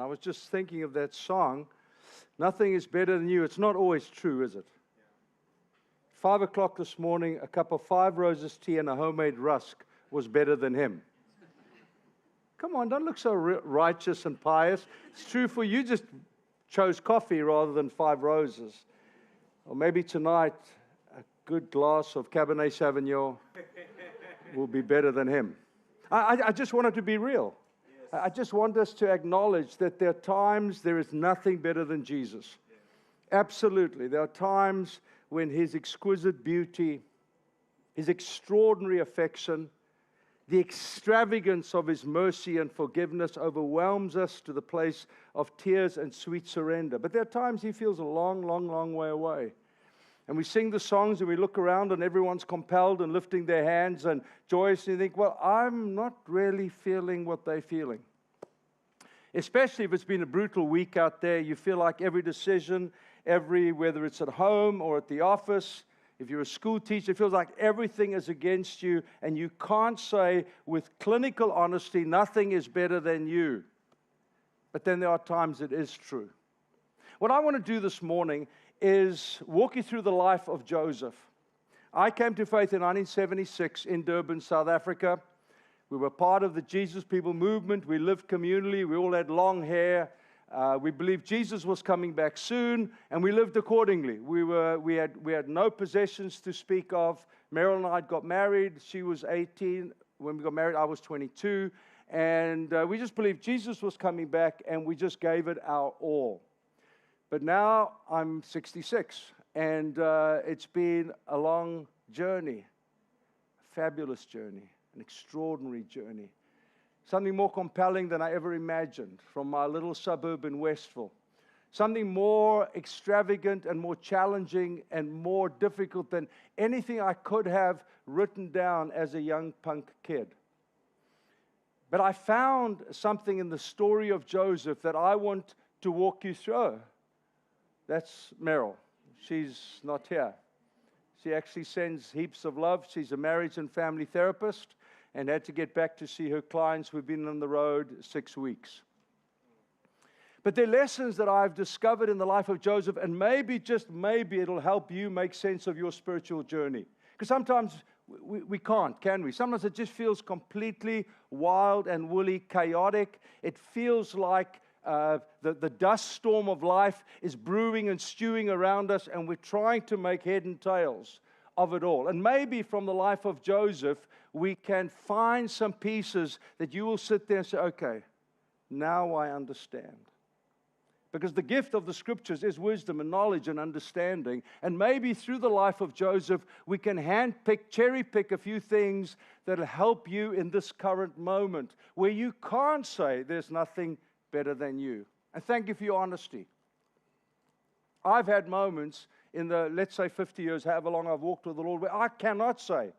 was just thinking of that song, nothing is better than you. It's not always true, is it? 5 o'clock this morning, a cup of 5 Roses tea and a homemade rusk was better than him. Come on, don't look so righteous and pious. It's true for you, just chose coffee rather than 5 roses. Or maybe tonight, a good glass of Cabernet Sauvignon will be better than him. I just want it to be real. Yes. I just want us to acknowledge that there are times there is nothing better than Jesus. Yeah. Absolutely. There are times when his exquisite beauty, his extraordinary affection, the extravagance of his mercy and forgiveness overwhelms us to the place of tears and sweet surrender. But there are times he feels a long, long, long way away. And we sing the songs and we look around and everyone's compelled and lifting their hands and joyous, and you think, well, I'm not really feeling what they're feeling. Especially if it's been a brutal week out there, you feel like every decision, whether it's at home or at the office, if you're a school teacher, it feels like everything is against you, and you can't say with clinical honesty, nothing is better than you. But then there are times it is true. What I want to do this morning is walk you through the life of Joseph. I came to faith in 1976 in Durban, South Africa. We were part of the Jesus People movement. We lived communally. We all had long hair. We believed Jesus was coming back soon, and we lived accordingly. We had no possessions to speak of. Meryl and I got married. She was 18. When we got married, I was 22. And we just believed Jesus was coming back, and we just gave it our all. But now I'm 66, and it's been a long journey, a fabulous journey, an extraordinary journey. Something more compelling than I ever imagined from my little suburb in Westville. Something more extravagant and more challenging and more difficult than anything I could have written down as a young punk kid. But I found something in the story of Joseph that I want to walk you through. That's Meryl. She's not here. She actually sends heaps of love. She's a marriage and family therapist and had to get back to see her clients. We've been on the road 6 weeks. But there are lessons that I've discovered in the life of Joseph, and maybe, just maybe, it'll help you make sense of your spiritual journey. Because sometimes we can't, can we? Sometimes it just feels completely wild and woolly, chaotic. It feels like the dust storm of life is brewing and stewing around us, and we're trying to make head and tails of it all. And maybe from the life of Joseph, we can find some pieces that you will sit there and say, okay, now I understand. Because the gift of the Scriptures is wisdom and knowledge and understanding. And maybe through the life of Joseph, we can cherry pick a few things that will help you in this current moment, where you can't say there's nothing better than you. And thank you for your honesty. I've had moments in the, let's say, 50 years, however long I've walked with the Lord, where I cannot say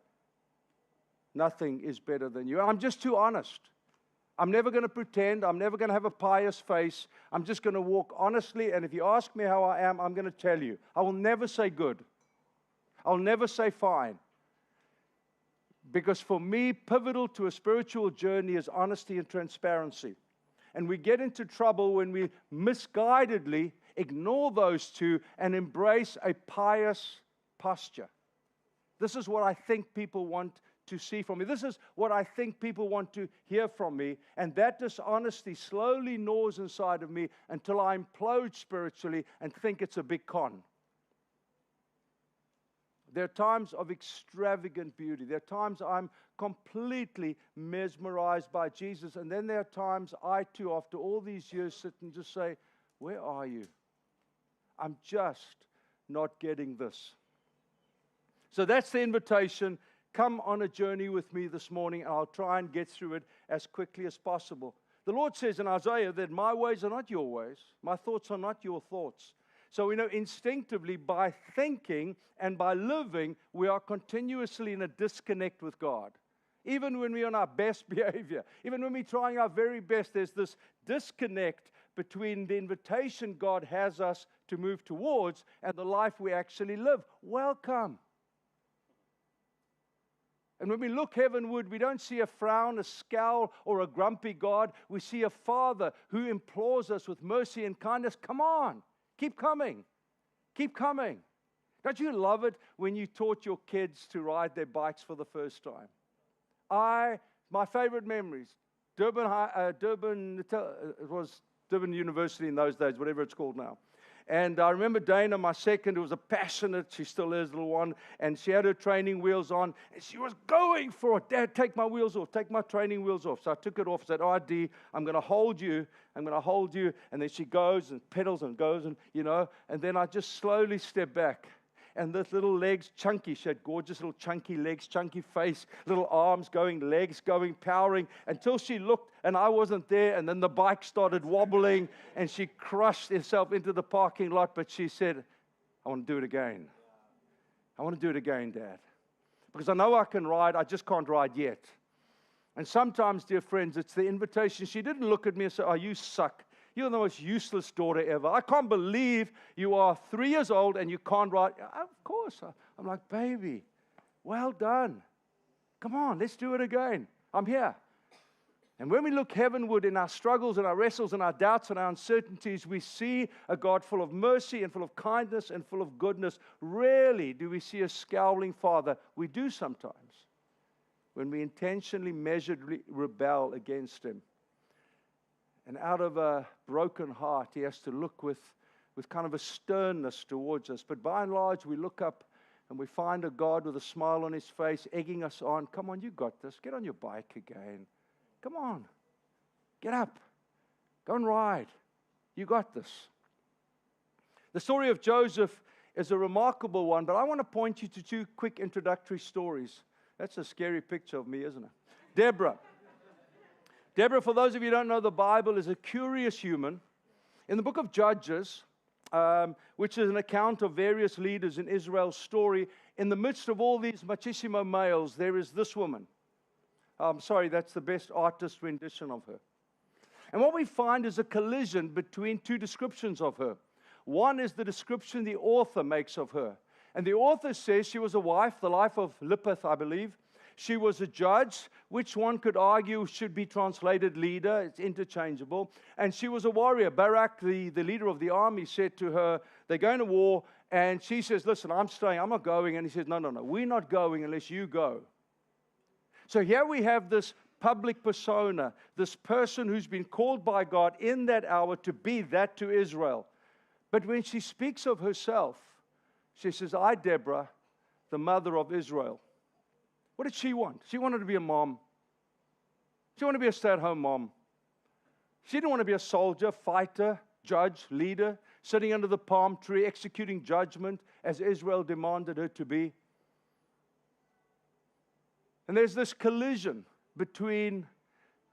nothing is better than you. I'm just too honest. I'm never going to pretend. I'm never going to have a pious face. I'm just going to walk honestly, and if you ask me how I am, I'm going to tell you. I will never say good. I'll never say fine. Because for me, pivotal to a spiritual journey is honesty and transparency. And we get into trouble when we misguidedly ignore those two and embrace a pious posture. This is what I think people want to see from me. This is what I think people want to hear from me. And that dishonesty slowly gnaws inside of me until I implode spiritually and think it's a big con. There are times of extravagant beauty. There are times I'm completely mesmerized by Jesus. And then there are times I too, after all these years, sit and just say, where are you? I'm just not getting this. So that's the invitation. Come on a journey with me this morning, and I'll try and get through it as quickly as possible. The Lord says in Isaiah that my ways are not your ways. My thoughts are not your thoughts. So we know instinctively by thinking and by living, we are continuously in a disconnect with God. Even when we're on our best behavior, even when we're trying our very best, there's this disconnect between the invitation God has us to move towards and the life we actually live. Welcome. And when we look heavenward, we don't see a frown, a scowl, or a grumpy God. We see a Father who implores us with mercy and kindness. Come on, keep coming. Keep coming. Don't you love it when you taught your kids to ride their bikes for the first time? My favorite memories, it was Durban University in those days, whatever it's called now. And I remember Dana, my second, who was a passionate, she still is, little one, and she had her training wheels on, and she was going for it. Dad, take my wheels off, take my training wheels off. So I took it off, said, oh, Dee, I'm going to hold you, I'm going to hold you. And then she goes and pedals and goes, and, and then I just slowly step back. And this little legs, chunky, she had gorgeous little chunky legs, chunky face, little arms going, legs going, powering, until she looked and I wasn't there, and then the bike started wobbling, and she crushed herself into the parking lot, but she said, I want to do it again. I want to do it again, Dad. Because I know I can ride, I just can't ride yet. And sometimes, dear friends, it's the invitation. She didn't look at me and say, oh, you suck. You're the most useless daughter ever. I can't believe you are 3 years old and you can't ride. Of course. I'm like, baby, well done. Come on, let's do it again. I'm here. And when we look heavenward in our struggles and our wrestles and our doubts and our uncertainties, we see a God full of mercy and full of kindness and full of goodness. Rarely do we see a scowling Father. We do sometimes when we intentionally, measuredly rebel against Him. And out of a broken heart, He has to look with kind of a sternness towards us. But by and large, we look up and we find a God with a smile on His face, egging us on. Come on, you got this. Get on your bike again. Come on. Get up. Go and ride. You got this. The story of Joseph is a remarkable one, but I want to point you to two quick introductory stories. That's a scary picture of me, isn't it? Deborah, for those of you who don't know the Bible, is a curious human. In the book of Judges, which is an account of various leaders in Israel's story, in the midst of all these machismo males, there is this woman. I'm sorry, that's the best artist rendition of her. And what we find is a collision between two descriptions of her. One is the description the author makes of her. And the author says she was a wife, the life of Lippeth, I believe. She was a judge, which one could argue should be translated leader. It's interchangeable. And she was a warrior. Barak, the leader of the army, said to her, they're going to war. And she says, listen, I'm staying. I'm not going. And he says, no, we're not going unless you go. So here we have this public persona, this person who's been called by God in that hour to be that to Israel. But when she speaks of herself, she says, I, Deborah, the mother of Israel. What did she want? She wanted to be a mom. She wanted to be a stay-at-home mom. She didn't want to be a soldier, fighter, judge, leader, sitting under the palm tree, executing judgment as Israel demanded her to be. And there's this collision between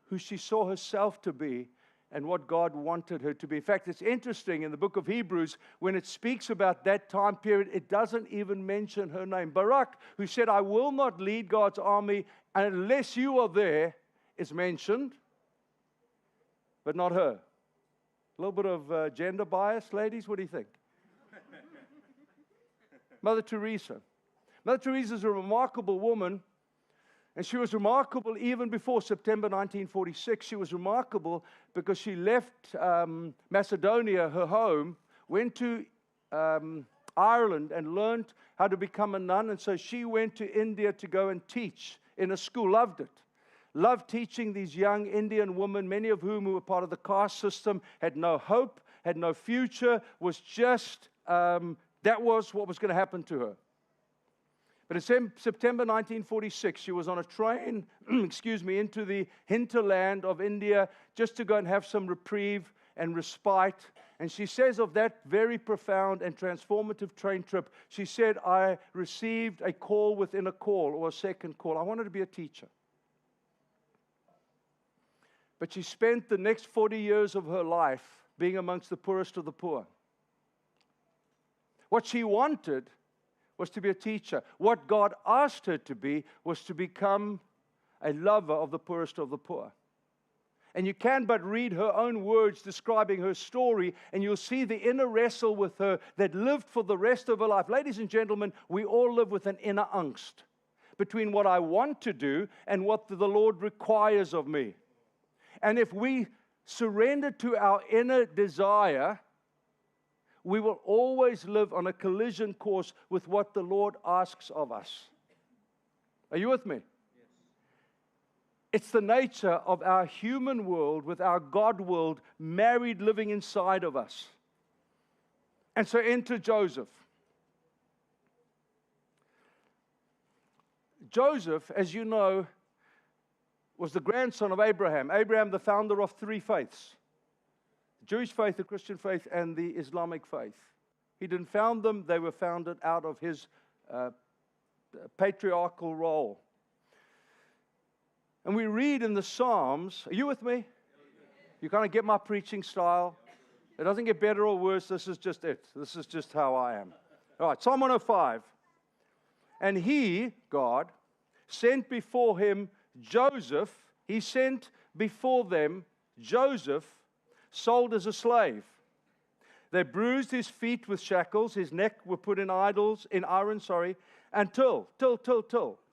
who she saw herself to be and what God wanted her to be. In fact, it's interesting in the book of Hebrews, when it speaks about that time period, it doesn't even mention her name. Barak, who said, I will not lead God's army unless you are there, is mentioned, but not her. A little bit of gender bias, ladies, what do you think? Mother Teresa. Mother Teresa is a remarkable woman. And she was remarkable even before September 1946. She was remarkable because she left Macedonia, her home, went to Ireland and learned how to become a nun. And so she went to India to go and teach in a school. Loved it. Loved teaching these young Indian women, many of whom were part of the caste system, had no hope, had no future, was just, that was what was going to happen to her. But in September 1946, she was on a train, into the hinterland of India just to go and have some reprieve and respite. And she says of that very profound and transformative train trip, she said, I received a call within a call, or a second call. I wanted to be a teacher. But she spent the next 40 years of her life being amongst the poorest of the poor. What she wanted was to be a teacher. What God asked her to be was to become a lover of the poorest of the poor. And you can but read her own words describing her story, and you'll see the inner wrestle with her that lived for the rest of her life. Ladies and gentlemen, we all live with an inner angst. between what I want to do and what the Lord requires of me. And if we surrender to our inner desire, we will always live on a collision course with what the Lord asks of us. Are you with me? Yes. It's the nature of our human world with our God world married, living inside of us. And so enter Joseph. Joseph, as you know, was the grandson of Abraham. Abraham, the founder of three faiths: the Jewish faith, the Christian faith, and the Islamic faith. He didn't found them. They were founded out of his patriarchal role. And we read in the Psalms, are you with me? You kind of get my preaching style. It doesn't get better or worse. This is just it. This is just how I am. All right, Psalm 105. And he, God, sent before him Joseph. He sent before them Joseph, sold as a slave. They bruised his feet with shackles. His neck were put in iron, until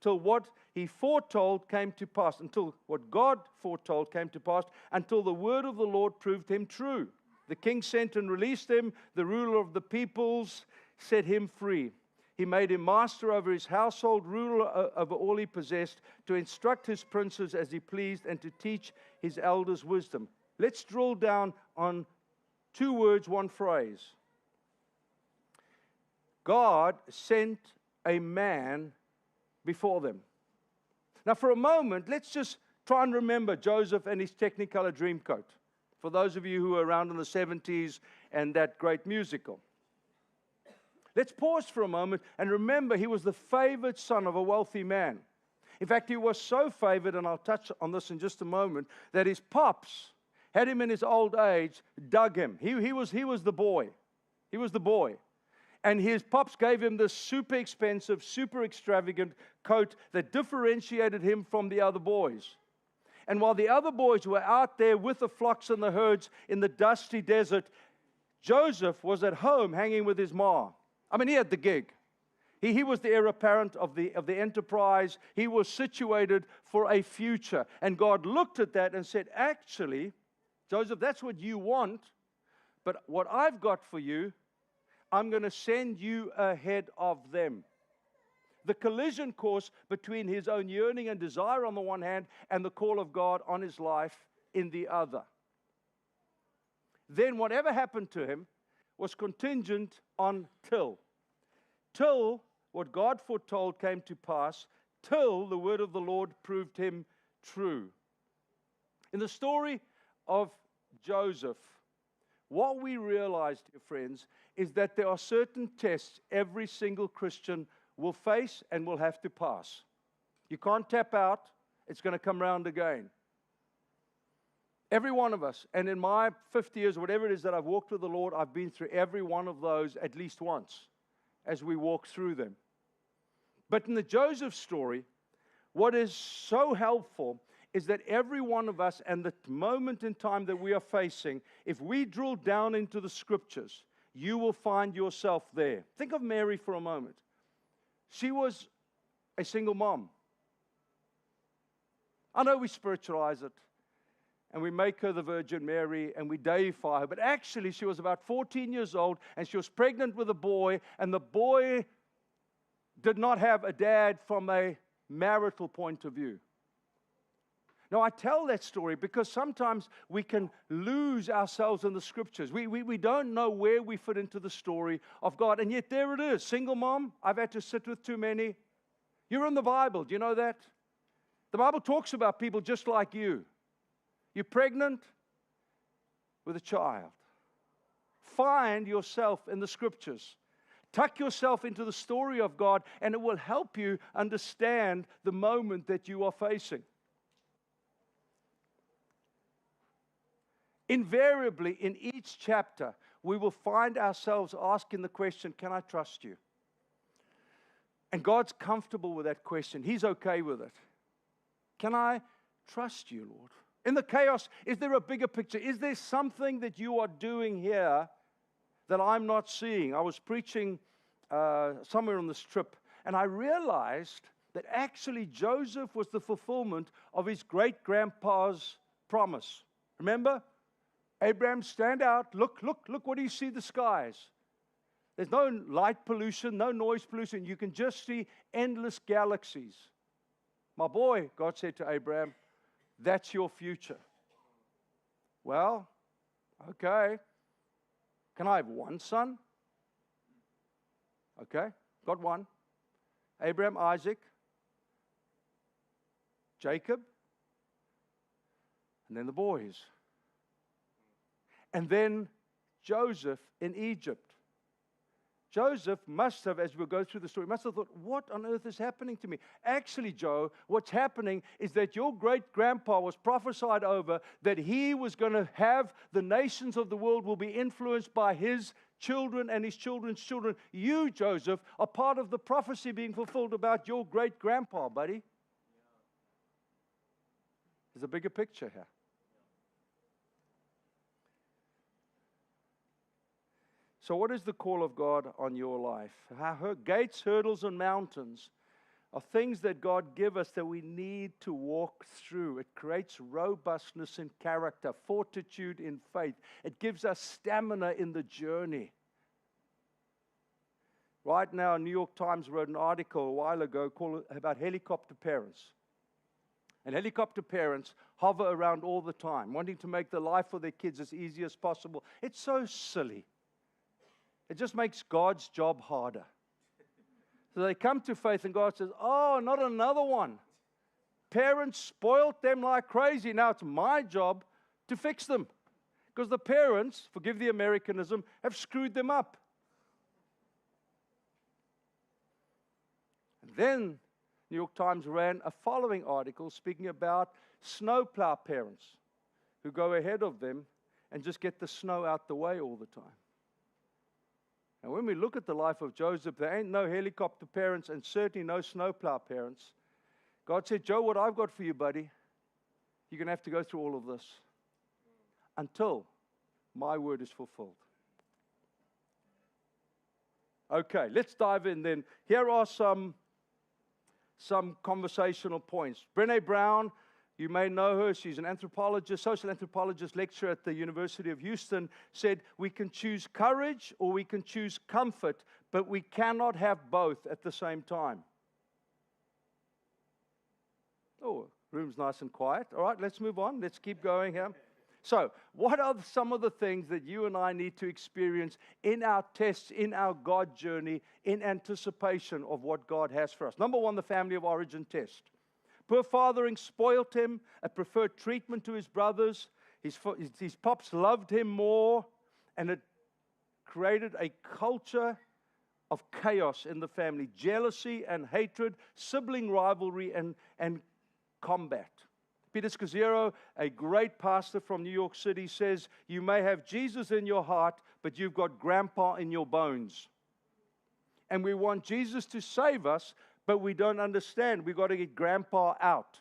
what he foretold came to pass, until what God foretold came to pass, until the word of the Lord proved him true. The king sent and released him. The ruler of the peoples set him free. He made him master over his household, ruler over all he possessed, to instruct his princes as he pleased, and to teach his elders wisdom. Let's drill down on 2 words, 1 phrase. God sent a man before them. Now, for a moment, let's just try and remember Joseph and his Technicolor Dreamcoat. For those of you who were around in the 70s and that great musical. Let's pause for a moment and remember he was the favored son of a wealthy man. In fact, he was so favored, and I'll touch on this in just a moment, that his pops had him in his old age, dug him. He was the boy. He was the boy. And his pops gave him this super expensive, super extravagant coat that differentiated him from the other boys. And while the other boys were out there with the flocks and the herds in the dusty desert, Joseph was at home hanging with his ma. I mean, he had the gig. He was the heir apparent of the enterprise. He was situated for a future. And God looked at that and said, actually, Joseph, that's what you want, but what I've got for you, I'm going to send you ahead of them. The collision course between his own yearning and desire on the one hand and the call of God on his life in the other. Then whatever happened to him was contingent on till what God foretold came to pass, till the word of the Lord proved him true. In the story of Joseph, what we realize, dear friends, is that there are certain tests every single Christian will face and will have to pass. You can't tap out. It's going to come around again. Every one of us, and in my 50 years, whatever it is that I've walked with the Lord, I've been through every one of those at least once as we walk through them. But in the Joseph story, what is so helpful is that every one of us and the moment in time that we are facing, if we drill down into the scriptures, you will find yourself there. Think of Mary for a moment. She was a single mom. I know we spiritualize it, and we make her the Virgin Mary, and we deify her, but actually she was about 14 years old, and she was pregnant with a boy, and the boy did not have a dad from a marital point of view. Now, I tell that story because sometimes we can lose ourselves in the scriptures. We don't know where we fit into the story of God, and yet there it is. Single mom, I've had to sit with too many. You're in the Bible. Do you know that? The Bible talks about people just like you. You're pregnant with a child. Find yourself in the scriptures. Tuck yourself into the story of God, and it will help you understand the moment that you are facing. Invariably, in each chapter, we will find ourselves asking the question, can I trust you? And God's comfortable with that question. He's okay with it. Can I trust you, Lord? In the chaos, is there a bigger picture? Is there something that you are doing here that I'm not seeing? I was preaching somewhere on this trip, and I realized that actually Joseph was the fulfillment of his great-grandpa's promise. Remember? Abraham, stand out. Look, what do you see the skies? There's no light pollution, no noise pollution. You can just see endless galaxies. My boy, God said to Abraham, that's your future. Well, okay. Can I have one son? Okay, got one. Abraham, Isaac, Jacob, and then the boys. And then Joseph in Egypt. Joseph must have, as we'll go through the story, must have thought, what on earth is happening to me? Actually, Joe, what's happening is that your great-grandpa was prophesied over that he was going to have the nations of the world will be influenced by his children and his children's children. You, Joseph, are part of the prophecy being fulfilled about your great-grandpa, buddy. There's a bigger picture here. So what is the call of God on your life? Gates, hurdles, and mountains are things that God gives us that we need to walk through. It creates robustness in character, fortitude in faith. It gives us stamina in the journey. Right now, New York Times wrote an article a while ago about helicopter parents. And helicopter parents hover around all the time, wanting to make the life for their kids as easy as possible. It's so silly. It just makes God's job harder. So they come to faith and God says, oh, not another one. Parents spoiled them like crazy. Now it's my job to fix them. Because the parents, forgive the Americanism, have screwed them up. And then New York Times ran a following article speaking about snowplow parents who go ahead of them and just get the snow out the way all the time. And when we look at the life of Joseph, there ain't no helicopter parents and certainly no snowplow parents. God said, Joe, what I've got for you, buddy, you're going to have to go through all of this until my word is fulfilled. Okay, let's dive in then. Here are some conversational points. Brené Brown, you may know her. She's an anthropologist, social anthropologist lecturer at the University of Houston, said we can choose courage or we can choose comfort, but we cannot have both at the same time. Oh, room's nice and quiet. All right, let's move on. Let's keep going here. So, what are some of the things that you and I need to experience in our tests, in our God journey, in anticipation of what God has for us? Number one, the family of origin test. Poor fathering spoiled him, a preferred treatment to his brothers. His pops loved him more, and it created a culture of chaos in the family. Jealousy and hatred, sibling rivalry and combat. Peter Scazzero, a great pastor from New York City, says, you may have Jesus in your heart, but you've got grandpa in your bones. And we want Jesus to save us, but we don't understand. We've got to get grandpa out.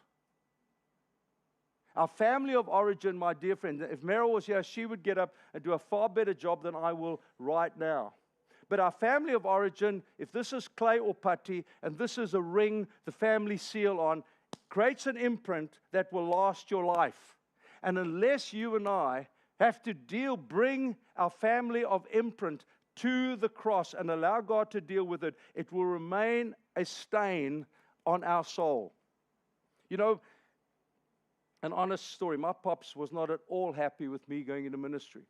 Our family of origin, my dear friend, if Meryl was here, she would get up and do a far better job than I will right now. But our family of origin, if this is clay or putty, and this is a ring, the family seal on, creates an imprint that will last your life. And unless you and I have to bring our family of imprint to the cross and allow God to deal with it, it will remain a stain on our soul. You know, an honest story, my pops was not at all happy with me going into ministry.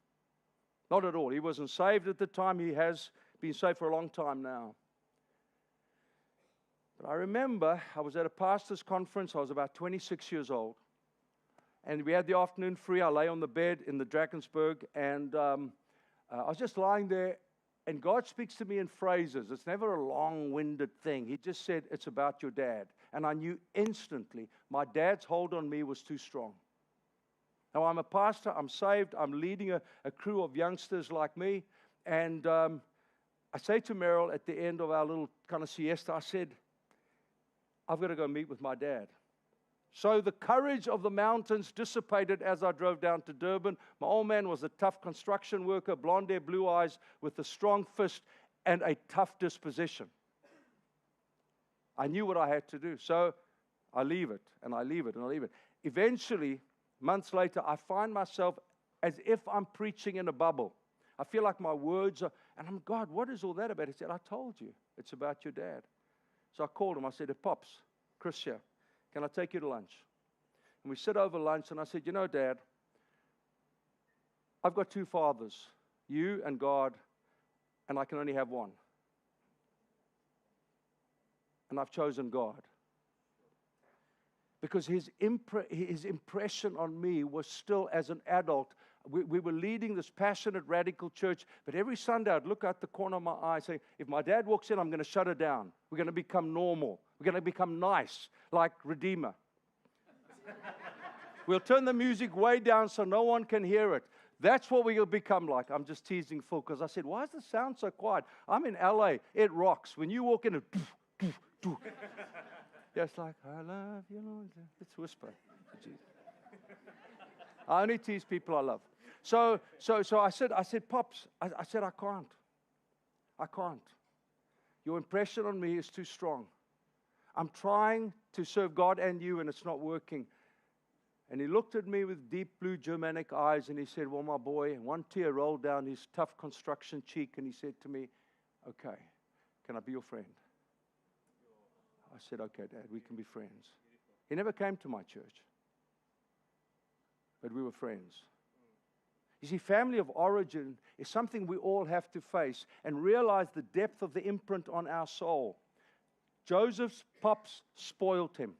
Not at all. He wasn't saved at the time. He has been saved for a long time now. But I remember I was at a pastor's conference. I was about 26 years old. And we had the afternoon free. I lay on the bed in the Drakensberg, and I was just lying there. And God speaks to me in phrases. It's never a long-winded thing. He just said, it's about your dad. And I knew instantly my dad's hold on me was too strong. Now, I'm a pastor. I'm saved. I'm leading a crew of youngsters like me. And I say to Meryl at the end of our little kind of siesta, I said, I've got to go meet with my dad. So the courage of the mountains dissipated as I drove down to Durban. My old man was a tough construction worker, blonde hair, blue eyes, with a strong fist and a tough disposition. I knew what I had to do. So I leave it, and I leave it, and I leave it. Eventually, months later, I find myself as if I'm preaching in a bubble. I feel like my words are, and I'm, God, what is all that about? He said, I told you, it's about your dad. So I called him. I said, Pops, Chris here, can I take you to lunch? And we sit over lunch, and I said, you know, Dad, I've got two fathers, you and God, and I can only have one. And I've chosen God. Because his impression on me was still as an adult. We were leading this passionate, radical church, but every Sunday I'd look out the corner of my eye and say, if my dad walks in, I'm going to shut it down. We're going to become normal. We're going to become nice, like Redeemer. We'll turn the music way down so no one can hear it. That's what we'll become like. I'm just teasing Phil because I said, why is the sound so quiet? I'm in LA. It rocks. When you walk in, yeah, it's like, I love you, Lord. Let's whisper. I only tease people I love. So I said, Pops, I said, I can't. Your impression on me is too strong. I'm trying to serve God and you, and it's not working. And he looked at me with deep blue Germanic eyes, and he said, well, my boy, and one tear rolled down his tough construction cheek, and he said to me, okay, can I be your friend? I said, okay, Dad, we can be friends. He never came to my church, but we were friends. You see, family of origin is something we all have to face and realize the depth of the imprint on our soul. Joseph's pops spoiled him.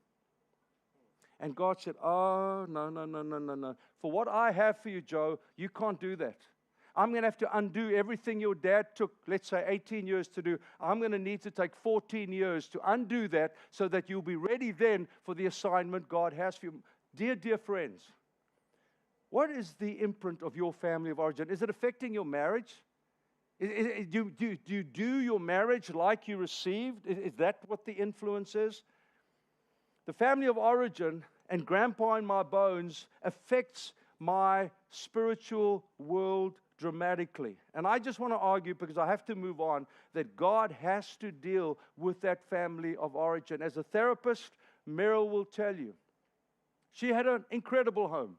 And God said, oh, no. For what I have for you, Joe, you can't do that. I'm going to have to undo everything your dad took, let's say, 18 years to do. I'm going to need to take 14 years to undo that so that you'll be ready then for the assignment God has for you. Dear friends, what is the imprint of your family of origin? Is it affecting your marriage? Do you do your marriage like you received? Is that what the influence is? The family of origin and grandpa in my bones affects my spiritual world dramatically. And I just want to argue, because I have to move on, that God has to deal with that family of origin. As a therapist, Meryl will tell you, she had an incredible home.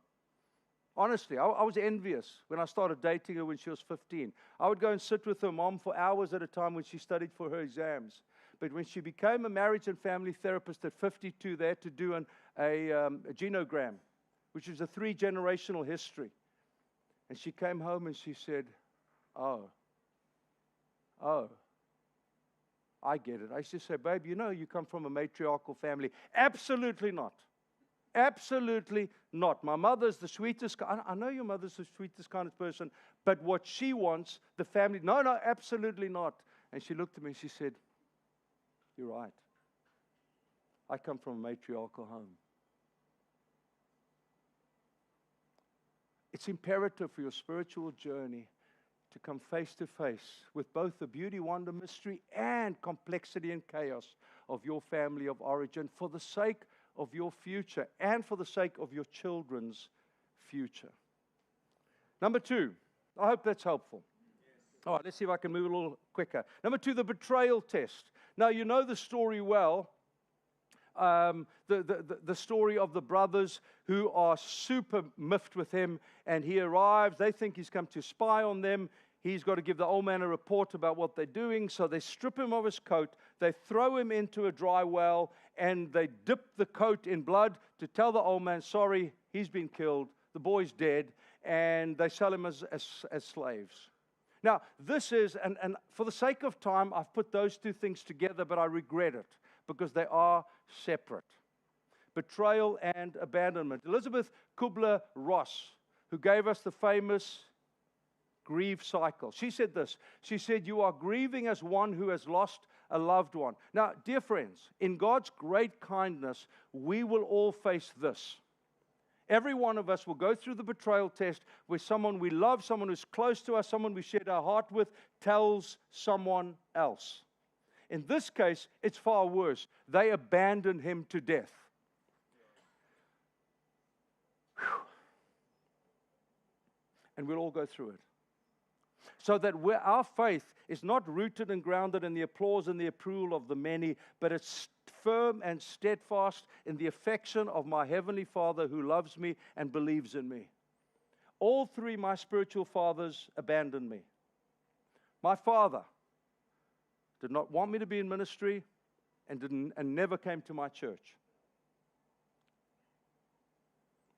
Honestly, I was envious when I started dating her when she was 15. I would go and sit with her mom for hours at a time when she studied for her exams. But when she became a marriage and family therapist at 52, they had to do a genogram, which is a 3-generational history. And she came home and she said, oh, I get it. I used to say, babe, you know you come from a matriarchal family. Absolutely not. Absolutely not. My mother's the sweetest. I know your mother's the sweetest kind of person, but what she wants, the family, no, absolutely not. And she looked at me and she said, you're right. I come from a matriarchal home. It's imperative for your spiritual journey to come face to face with both the beauty, wonder, mystery, and complexity and chaos of your family of origin for the sake of your future and for the sake of your children's future. Number 2, I hope that's helpful. All right, let's see if I can move a little quicker. Number 2, the betrayal test. Now, you know the story well. The story of the brothers who are super miffed with him, and he arrives. They think he's come to spy on them. He's got to give the old man a report about what they're doing, so they strip him of his coat, they throw him into a dry well, and they dip the coat in blood to tell the old man, sorry, he's been killed, the boy's dead, and they sell him as slaves. Now, this is, and for the sake of time, I've put those two things together, but I regret it, because they are separate. Betrayal and abandonment. Elizabeth Kubler-Ross, who gave us the famous grief cycle. She said this. She said, you are grieving as one who has lost a loved one. Now, dear friends, in God's great kindness, we will all face this. Every one of us will go through the betrayal test where someone we love, someone who's close to us, someone we shared our heart with, tells someone else. In this case, it's far worse. They abandon him to death. Whew. And we'll all go through it. So that our faith is not rooted and grounded in the applause and the approval of the many, but it's firm and steadfast in the affection of my Heavenly Father who loves me and believes in me. All three my spiritual fathers abandoned me. My father did not want me to be in ministry and never came to my church.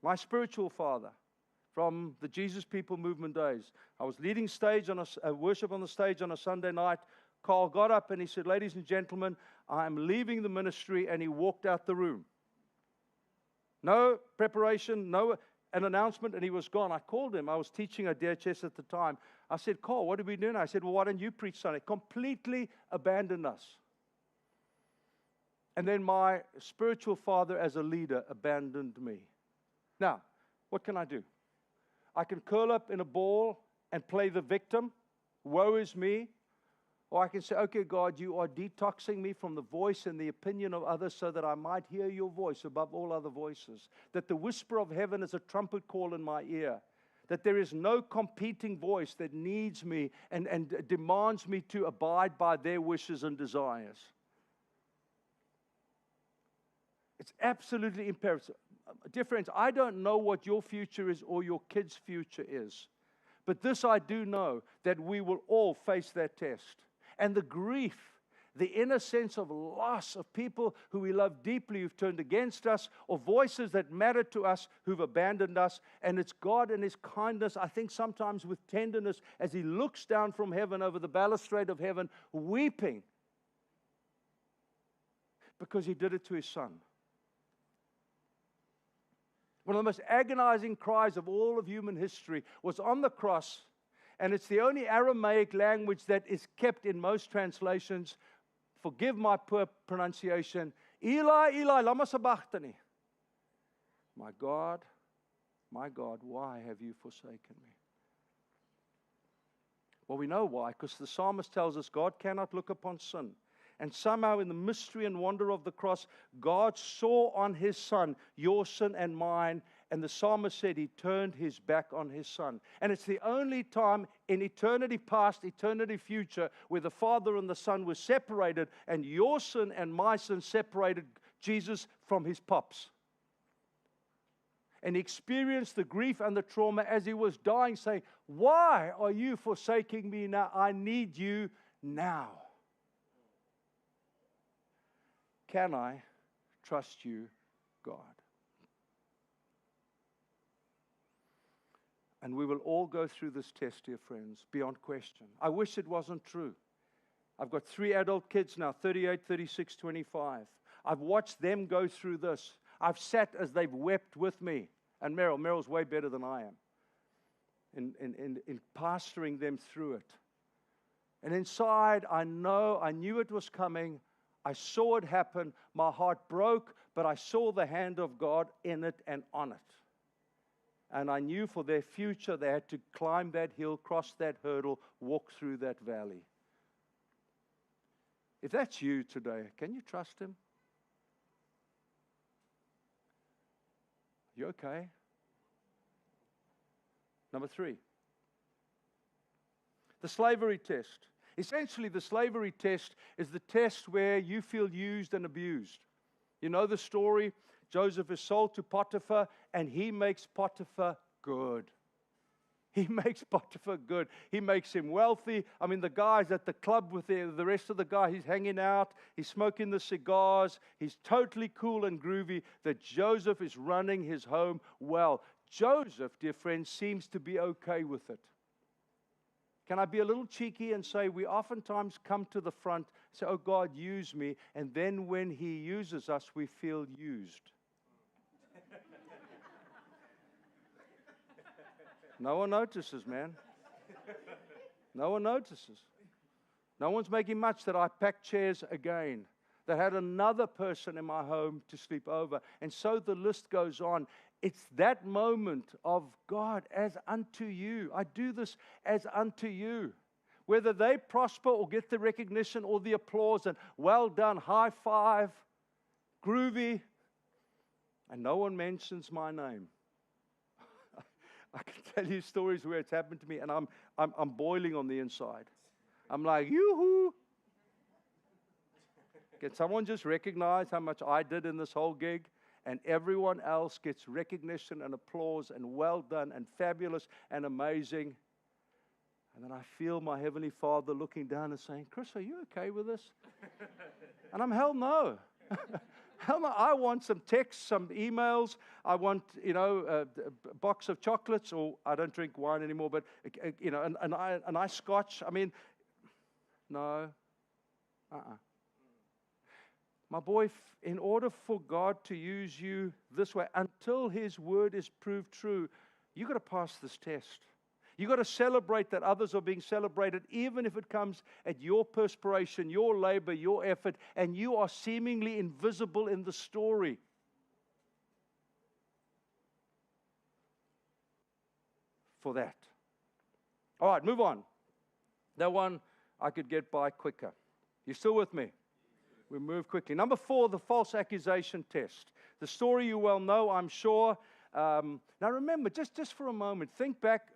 My spiritual father, from the Jesus People movement days, I was leading stage on a worship on the stage on a Sunday night. Carl got up and he said, "Ladies and gentlemen, I'm leaving the ministry," and he walked out the room. No preparation, no an announcement, and he was gone. I called him. I was teaching at DHS at the time. I said, "Carl, what are we doing?" I said, "Well, why don't you preach Sunday?" Completely abandoned us. And then my spiritual father as a leader abandoned me. Now, what can I do? I can curl up in a ball and play the victim. Woe is me. Or I can say, "Okay, God, you are detoxing me from the voice and the opinion of others so that I might hear your voice above all other voices. That the whisper of heaven is a trumpet call in my ear. That there is no competing voice that needs me and demands me to abide by their wishes and desires." It's absolutely imperative. Dear friends, I don't know what your future is or your kids' future is. But this I do know, that we will all face that test. And the grief, the inner sense of loss of people who we love deeply, who've turned against us, or voices that matter to us, who've abandoned us. And it's God and His kindness, I think sometimes with tenderness, as He looks down from heaven over the balustrade of heaven, weeping, because He did it to His Son. One of the most agonizing cries of all of human history was on the cross, and it's the only Aramaic language that is kept in most translations. Forgive my poor pronunciation. Eli, Eli, lama sabachthani. My God, why have you forsaken me? Well, we know why, because the psalmist tells us God cannot look upon sin. And somehow in the mystery and wonder of the cross, God saw on His Son your sin and mine. And the psalmist said He turned His back on His Son. And it's the only time in eternity past, eternity future, where the Father and the Son were separated. And your sin and my sin separated Jesus from His pops. And He experienced the grief and the trauma as He was dying, saying, "Why are you forsaking me now? I need you now. Can I trust you, God?" And we will all go through this test, dear friends, beyond question. I wish it wasn't true. I've got 3 adult kids now, 38, 36, 25. I've watched them go through this. I've sat as they've wept with me. And Meryl's way better than I am in pastoring them through it. And inside, I knew it was coming. I saw it happen. My heart broke, but I saw the hand of God in it and on it. And I knew for their future they had to climb that hill, cross that hurdle, walk through that valley. If that's you today, can you trust Him? You okay? Number 3. The slavery test. Essentially, the slavery test is the test where you feel used and abused. You know the story. Joseph is sold to Potiphar, and he makes Potiphar good. He makes Potiphar good. He makes him wealthy. I mean, the guy's at the club with the rest of the guy. He's hanging out. He's smoking the cigars. He's totally cool and groovy that Joseph is running his home well. Joseph, dear friends, seems to be okay with it. Can I be a little cheeky and say we oftentimes come to the front, say, "Oh, God, use me," and then when He uses us, we feel used. No one notices, man. No one notices. No one's making much that I packed chairs again, that had another person in my home to sleep over. And so the list goes on. It's that moment of God as unto you. I do this as unto you. Whether they prosper or get the recognition or the applause and well done, high five, groovy, and no one mentions my name. I can tell you stories where it's happened to me, and I'm boiling on the inside. I'm like, yoo-hoo. Can someone just recognize how much I did in this whole gig? And everyone else gets recognition and applause and well done and fabulous and amazing. And then I feel my Heavenly Father looking down and saying, Chris, are you okay with this? And I'm, hell no. Hell no. I want some texts, some emails. I want, a box of chocolates, or I don't drink wine anymore, but, a nice scotch. I mean, no. My boy, in order for God to use you this way, until His word is proved true, you've got to pass this test. You've got to celebrate that others are being celebrated, even if it comes at your perspiration, your labor, your effort, and you are seemingly invisible in the story. For that. All right, move on. That one I could get by quicker. You still with me? We move quickly. Number 4, the false accusation test. The story you well know, I'm sure. Now remember, just for a moment, think back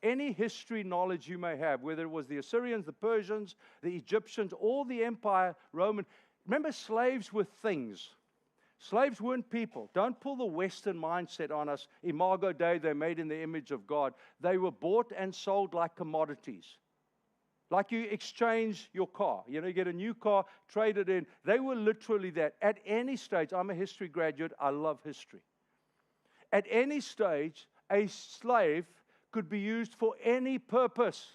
any history knowledge you may have, whether it was the Assyrians, the Persians, the Egyptians, or the Empire, Roman. Remember, slaves were things. Slaves weren't people. Don't pull the Western mindset on us. Imago Dei, they're made in the image of God. They were bought and sold like commodities. Like you exchange your car. You get a new car, trade it in. They were literally that. At any stage, I'm a history graduate, I love history. At any stage, a slave could be used for any purpose.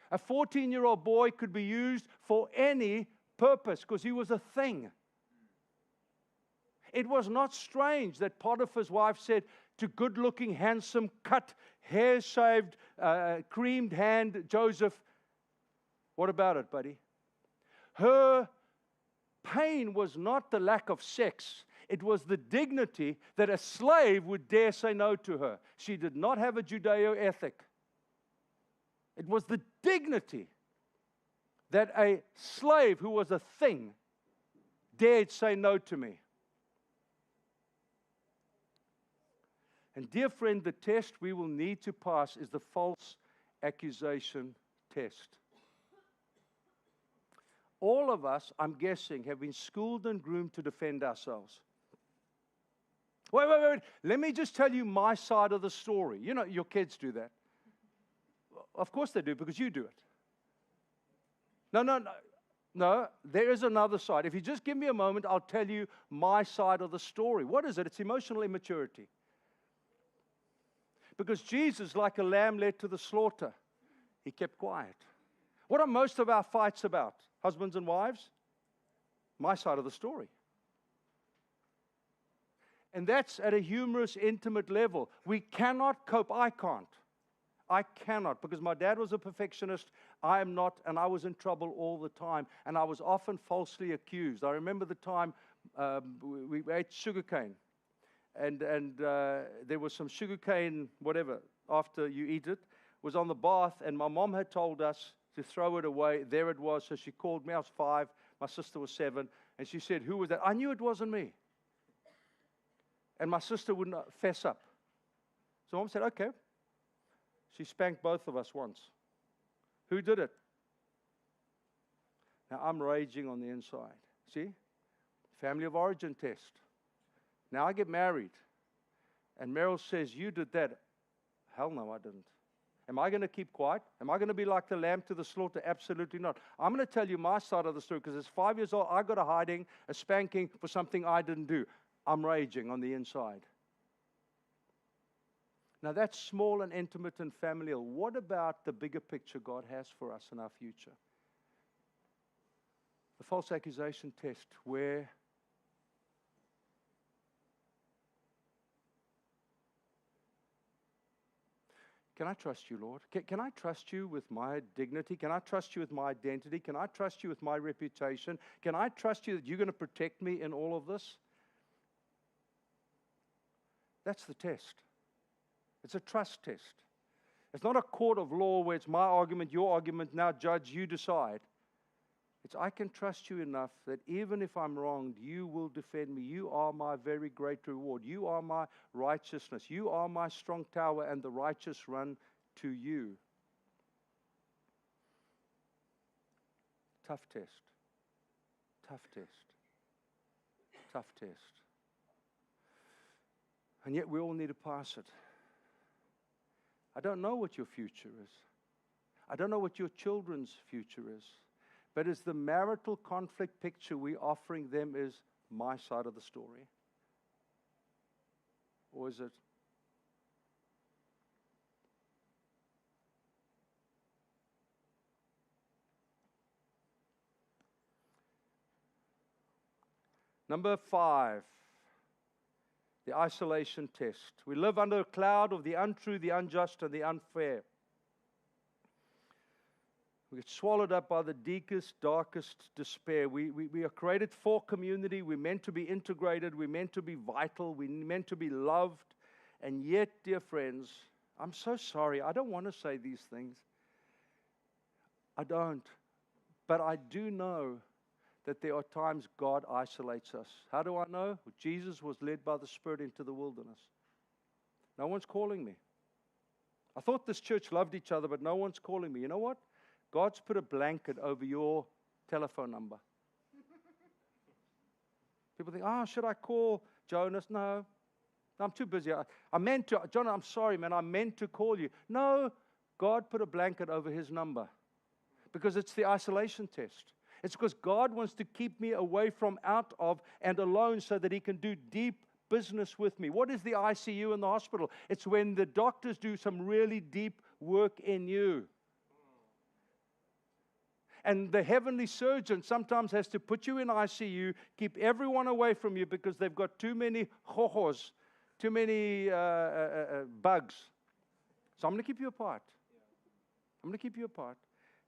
A 14-year-old boy could be used for any purpose because he was a thing. It was not strange that Potiphar's wife said to good-looking, handsome, cut, hair-shaved, creamed hand Joseph, what about it, buddy? Her pain was not the lack of sex. It was the dignity that a slave would dare say no to her. She did not have a Judeo ethic. It was the dignity that a slave who was a thing dared say no to me. And dear friend, the test we will need to pass is the false accusation test. All of us, I'm guessing, have been schooled and groomed to defend ourselves. Wait. Let me just tell you my side of the story. Your kids do that. Of course they do, because you do it. No, there is another side. If you just give me a moment, I'll tell you my side of the story. What is it? It's emotional immaturity. Because Jesus, like a lamb led to the slaughter, He kept quiet. What are most of our fights about? Husbands and wives? My side of the story. And that's at a humorous, intimate level. We cannot cope. I cannot, because my dad was a perfectionist. I am not, and I was in trouble all the time. And I was often falsely accused. I remember the time we ate sugarcane. And there was some sugarcane, whatever, after you eat it, was on the bath, and my mom had told us to throw it away. There it was, so she called me. I was 5, my sister was 7, and she said, who was that? I knew it wasn't me. And my sister wouldn't fess up. So Mom said, okay. She spanked both of us once. Who did it? Now I'm raging on the inside. See? Family of origin test. Now I get married, and Meryl says, you did that. Hell no, I didn't. Am I going to keep quiet? Am I going to be like the lamb to the slaughter? Absolutely not. I'm going to tell you my side of the story, because at 5 years old, I got a hiding, a spanking for something I didn't do. I'm raging on the inside. Now that's small and intimate and familial. What about the bigger picture God has for us in our future? The false accusation test, where can I trust you, Lord? Can I trust you with my dignity? Can I trust you with my identity? Can I trust you with my reputation? Can I trust you that you're going to protect me in all of this? That's the test. It's a trust test. It's not a court of law where it's my argument, your argument, now judge, you decide. It's, I can trust you enough that even if I'm wronged, you will defend me. You are my very great reward. You are my righteousness. You are my strong tower, and the righteous run to you. Tough test. Tough test. Tough test. And yet we all need to pass it. I don't know what your future is. I don't know what your children's future is. But is the marital conflict picture we're offering them is my side of the story? Or is it? Number 5, the isolation test. We live under a cloud of the untrue, the unjust, and the unfair. We get swallowed up by the deepest, darkest despair. We are created for community. We're meant to be integrated. We're meant to be vital. We're meant to be loved. And yet, dear friends, I'm so sorry. I don't want to say these things. I don't. But I do know that there are times God isolates us. How do I know? Well, Jesus was led by the Spirit into the wilderness. No one's calling me. I thought this church loved each other, but no one's calling me. You know what? God's put a blanket over your telephone number. People think, oh, should I call Jonas? No, I'm too busy. I meant to. John, I'm sorry, man. I meant to call you. No, God put a blanket over his number because it's the isolation test. It's because God wants to keep me away from, out of, and alone so that he can do deep business with me. What is the ICU in the hospital? It's when the doctors do some really deep work in you. And the heavenly surgeon sometimes has to put you in ICU, keep everyone away from you because they've got too many hojos, too many bugs. So I'm going to keep you apart. I'm going to keep you apart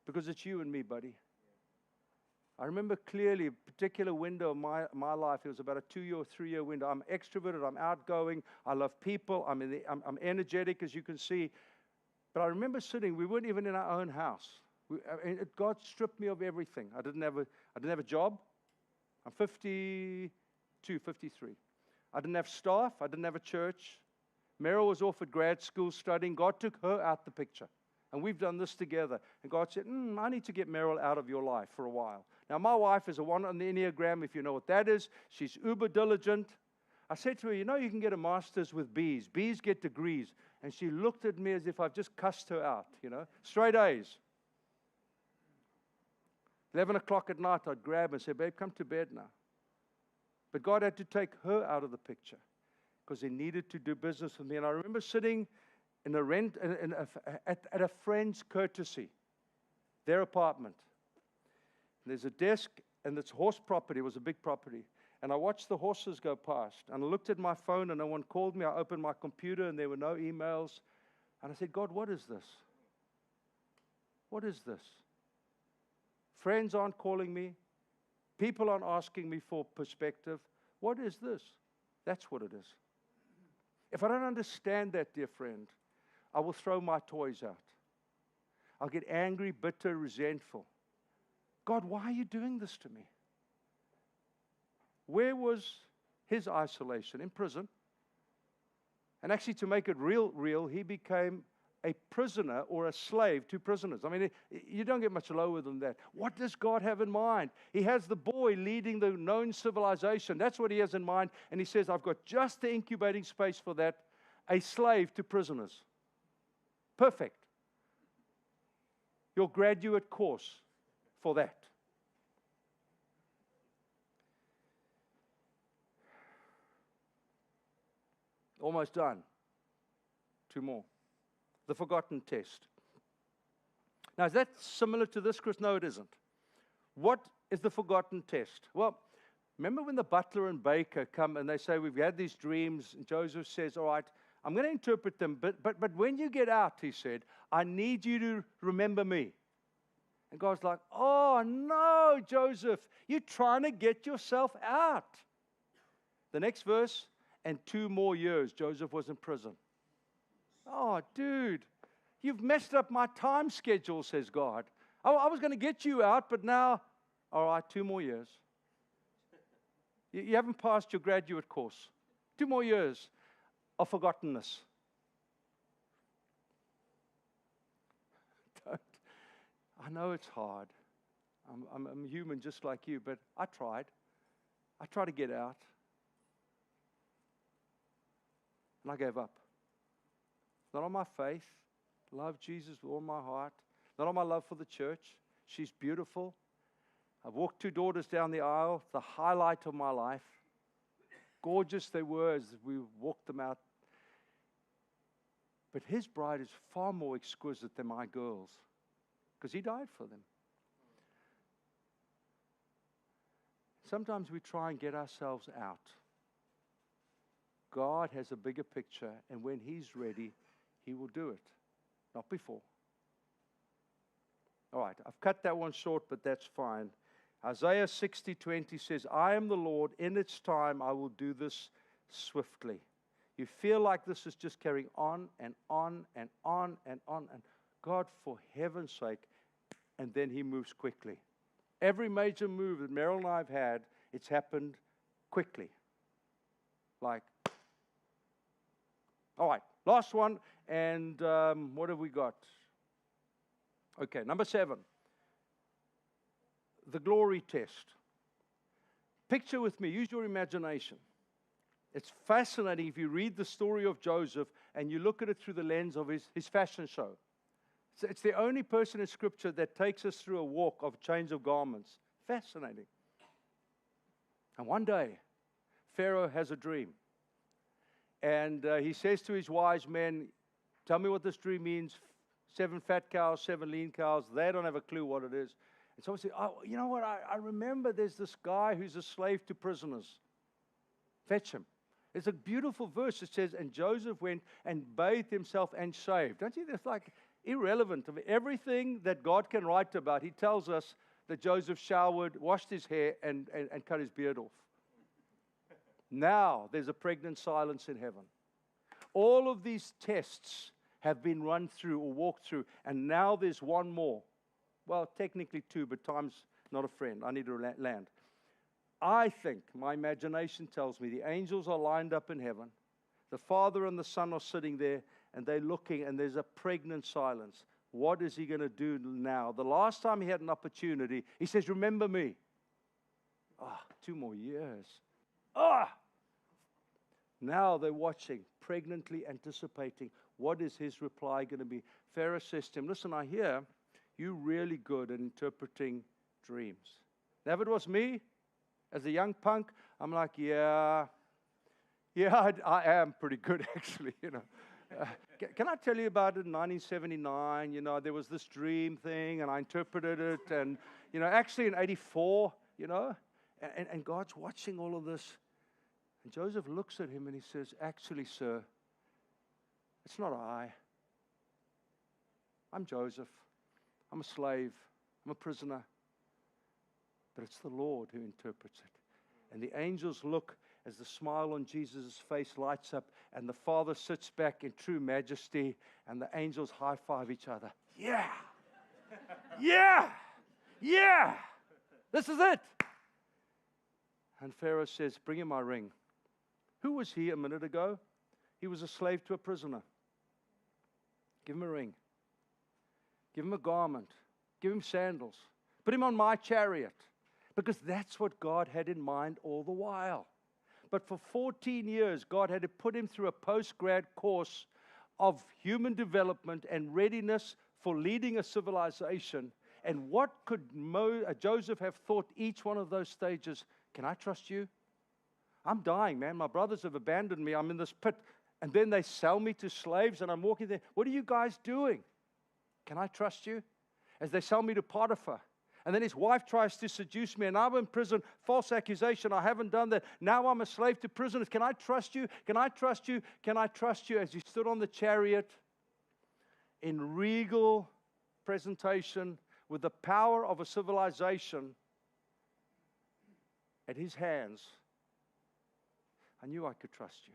because it's you and me, buddy. I remember clearly a particular window of my life. It was about a 2-year or 3-year window. I'm extroverted. I'm outgoing. I love people. I'm energetic, as you can see. But I remember sitting. We weren't even in our own house. God stripped me of everything. I didn't have a job. I'm 52, 53. I didn't have staff. I didn't have a church. Meryl was off at grad school studying. God took her out the picture. And we've done this together. And God said, I need to get Meryl out of your life for a while. Now, my wife is a 1 on the Enneagram, if you know what that is. She's uber diligent. I said to her, you know, you can get a master's with B's. B's get degrees. And she looked at me as if I've just cussed her out, you know. Straight A's. 11 o'clock at night, I'd grab her and say, babe, come to bed now. But God had to take her out of the picture because he needed to do business with me. And I remember sitting in at a friend's courtesy, their apartment. And there's a desk, and it's horse property. It was a big property. And I watched the horses go past. And I looked at my phone, and no one called me. I opened my computer, and there were no emails. And I said, God, what is this? What is this? Friends aren't calling me. People aren't asking me for perspective. What is this? That's what it is. If I don't understand that, dear friend, I will throw my toys out. I'll get angry, bitter, resentful. God, why are you doing this to me? Where was his isolation? In prison. And actually, to make it real, he became a prisoner or a slave to prisoners. I mean, you don't get much lower than that. What does God have in mind? He has the boy leading the known civilization. That's what he has in mind. And he says, I've got just the incubating space for that. A slave to prisoners. Perfect. Your graduate course for that. Almost done. 2 more. The forgotten test. Now, is that similar to this, Chris? No, it isn't. What is the forgotten test? Well, remember when the butler and baker come and they say, we've had these dreams, and Joseph says, all right, I'm going to interpret them, but when you get out, he said, I need you to remember me. And God's like, oh, no, Joseph, you're trying to get yourself out. The next verse, and 2 more years, Joseph was in prison. Oh, dude, you've messed up my time schedule, says God. I was going to get you out, but now All right, 2 more years. You haven't passed your graduate course. 2 more years of forgottenness. I know it's hard. I'm human just like you, but I tried. I tried to get out. And I gave up. Not on my faith. Love Jesus with all my heart. Not on my love for the church. She's beautiful. I've walked 2 daughters down the aisle. The highlight of my life. Gorgeous they were as we walked them out. But his bride is far more exquisite than my girls. Because he died for them. Sometimes we try and get ourselves out. God has a bigger picture, and when he's ready, he will do it. Not before. All right, I've cut that one short, but that's fine. Isaiah 60:20 says, I am the Lord, in its time I will do this swiftly. You feel like this is just carrying on and on and on and on. And God, for heaven's sake, and then he moves quickly. Every major move that Meryl and I have had, it's happened quickly. Like, all right, last one, and what have we got? Okay, number 7. The glory test. Picture with me, use your imagination. It's fascinating if you read the story of Joseph and you look at it through the lens of his fashion show. So it's the only person in Scripture that takes us through a walk of change of garments. Fascinating. And one day, Pharaoh has a dream. And he says to his wise men, tell me what this dream means. 7 fat cows, 7 lean cows. They don't have a clue what it is. And so I say, oh, you know what? I remember there's this guy who's a slave to prisoners. Fetch him. It's a beautiful verse. It says, and Joseph went and bathed himself and shaved. Don't you think it's like irrelevant of everything that God can write about? He tells us that Joseph showered, washed his hair, and cut his beard off. Now there's a pregnant silence in heaven. All of these tests have been run through or walked through, and now there's one more. Well, technically 2, but time's not a friend. I need to land. I think, my imagination tells me, the angels are lined up in heaven. The Father and the Son are sitting there, and they're looking, and there's a pregnant silence. What is he going to do now? The last time he had an opportunity, he says, remember me. 2 more years. Now they're watching, pregnantly anticipating. What is his reply going to be? Pharaoh says to him, listen, I hear you're really good at interpreting dreams. Now, if it was me, as a young punk, I'm like, yeah, I am pretty good, actually, you know. Can I tell you about it in 1979? You know, there was this dream thing, and I interpreted it, and, you know, actually in 84, you know, and God's watching all of this. And Joseph looks at him, and he says, actually, sir, it's not I. I'm Joseph. I'm a slave. I'm a prisoner. But it's the Lord who interprets it. And the angels look as the smile on Jesus' face lights up, and the Father sits back in true majesty, and the angels high-five each other. Yeah! Yeah! Yeah! This is it! And Pharaoh says, bring him my ring. Who was he a minute ago? He was a slave to a prisoner. Give him a ring. Give him a garment. Give him sandals. Put him on my chariot. Because that's what God had in mind all the while. But for 14 years, God had to put him through a post-grad course of human development and readiness for leading a civilization. And what could Joseph have thought each one of those stages? Can I trust you? I'm dying, man. My brothers have abandoned me. I'm in this pit. And then they sell me to slaves, and I'm walking there. What are you guys doing? Can I trust you? As they sell me to Potiphar. And then his wife tries to seduce me, and I'm in prison, false accusation, I haven't done that. Now I'm a slave to prisoners. Can I trust you? Can I trust you? Can I trust you? As he stood on the chariot in regal presentation with the power of a civilization at his hands, I knew I could trust you.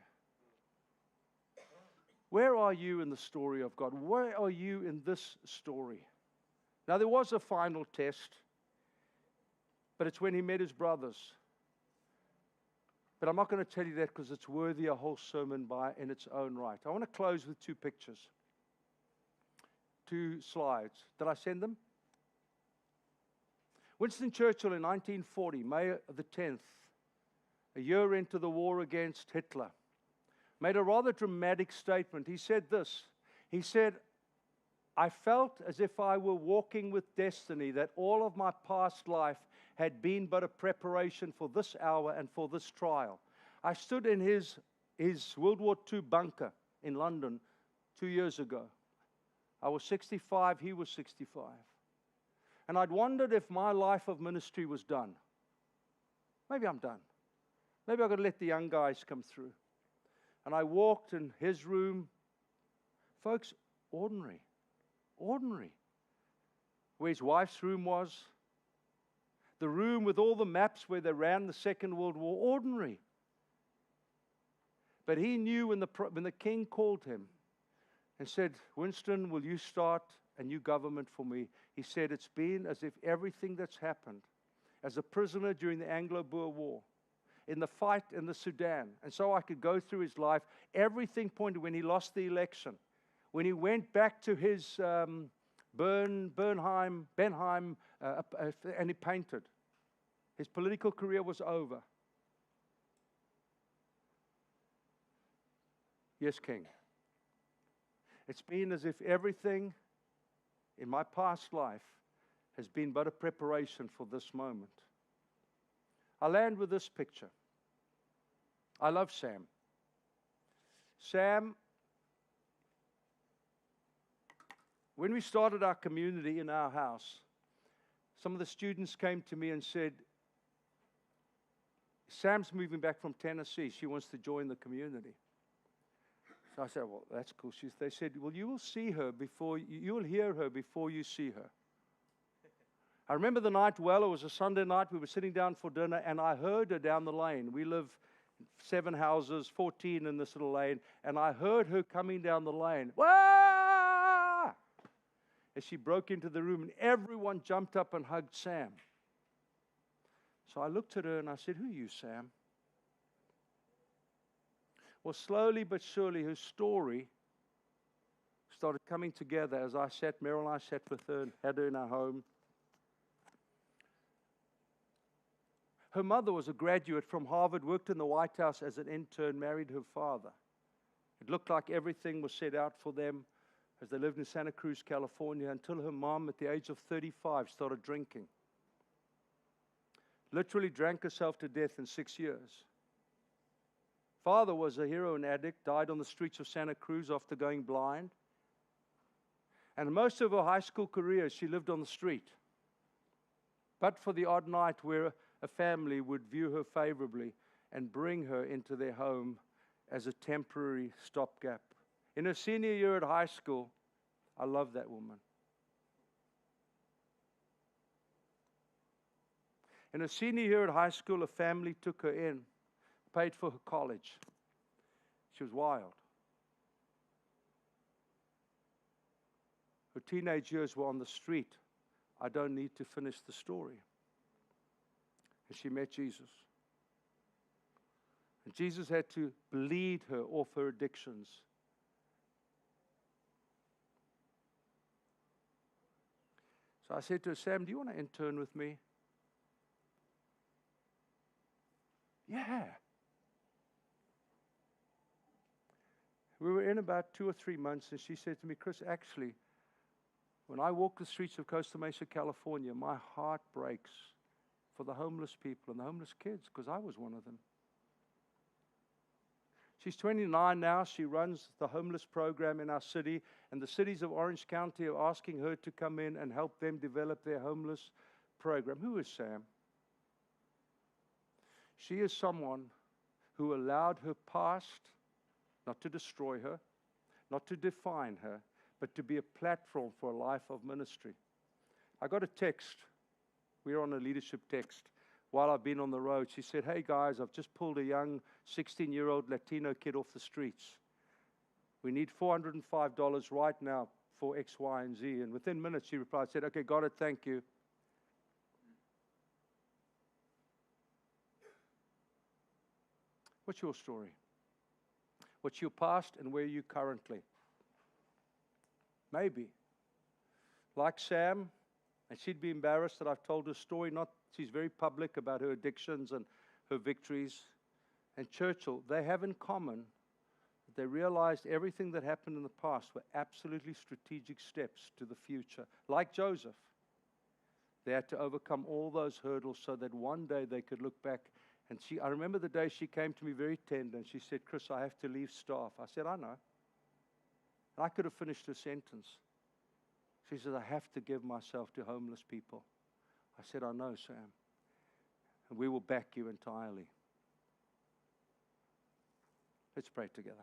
Where are you in the story of God? Where are you in this story? Now, there was a final test, But it's when he met his brothers. But I'm not going to tell you that because it's worthy a whole sermon in its own right. I want to close with two pictures. Two slides. Did I send them? Winston Churchill in 1940, May the 10th, a year into the war against Hitler, made a rather dramatic statement. He said this. He said, I felt as if I were walking with destiny, that all of my past life had been but a preparation for this hour and for this trial. I stood in his World War II bunker in London 2 years ago. I was 65, he was 65. And I'd wondered if my life of ministry was done. Maybe I'm done. Maybe I've got to let the young guys come through. And I walked in his room. Folks, ordinary. Ordinary. Where his wife's room was. The room with all the maps where they ran the Second World War. Ordinary. But he knew when the king called him and said, Winston, will you start a new government for me? He said, it's been as if everything that's happened as a prisoner during the Anglo-Boer War, in the fight in the Sudan, and so I could go through his life, everything pointed when he lost the election, when he went back to his Benheim, and he painted. His political career was over. Yes, King. It's been as if everything in my past life has been but a preparation for this moment. I land with this picture. I love Sam. Sam, when we started our community in our house, some of the students came to me and said, Sam's moving back from Tennessee. She wants to join the community. So I said, well, that's cool. They said, well, you will see her before, you will hear her before you see her. I remember the night well. It was a Sunday night. We were sitting down for dinner, and I heard her down the lane. We live 7 houses, 14 in this little lane, and I heard her coming down the lane. Wah! As she broke into the room, and everyone jumped up and hugged Sam. So I looked at her, and I said, who are you, Sam? Well, slowly but surely, her story started coming together as Meryl and I sat with her and had her in our home. Her mother was a graduate from Harvard, worked in the White House as an intern, married her father. It looked like everything was set out for them as they lived in Santa Cruz, California, until her mom, at the age of 35, started drinking. Literally drank herself to death in 6 years. Father was a heroin addict, died on the streets of Santa Cruz after going blind. And most of her high school career, she lived on the street. But for the odd night where a family would view her favorably and bring her into their home as a temporary stopgap. In her senior year at high school, I love that woman. In her senior year at high school, a family took her in, paid for her college. She was wild. Her teenage years were on the street. I don't need to finish the story. And she met Jesus. And Jesus had to bleed her off her addictions. So I said to her, Sam, do you want to intern with me? Yeah. We were in about 2 or 3 months, and she said to me, Chris, actually, when I walk the streets of Costa Mesa, California, my heart breaks for the homeless people and the homeless kids, because I was one of them. She's 29 now. She runs the homeless program in our city, and the cities of Orange County are asking her to come in and help them develop their homeless program. Who is Sam? She is someone who allowed her past not to destroy her, not to define her, but to be a platform for a life of ministry. I got a text. We were on a leadership text while I've been on the road. She said, hey guys, I've just pulled a young 16-year-old Latino kid off the streets. We need $405 right now for X, Y, and Z. And within minutes she replied, said, okay, got it, thank you. What's your story? What's your past and where are you currently? Maybe. Like Sam, and she'd be embarrassed that I've told her story. She's very public about her addictions and her victories. And Churchill, they have in common that they realized everything that happened in the past were absolutely strategic steps to the future. Like Joseph, they had to overcome all those hurdles so that one day they could look back. And I remember the day she came to me very tender and she said, Chris, I have to leave staff. I said, I know. And I could have finished her sentence. She said, I have to give myself to homeless people. I said, I know, Sam. And we will back you entirely. Let's pray together.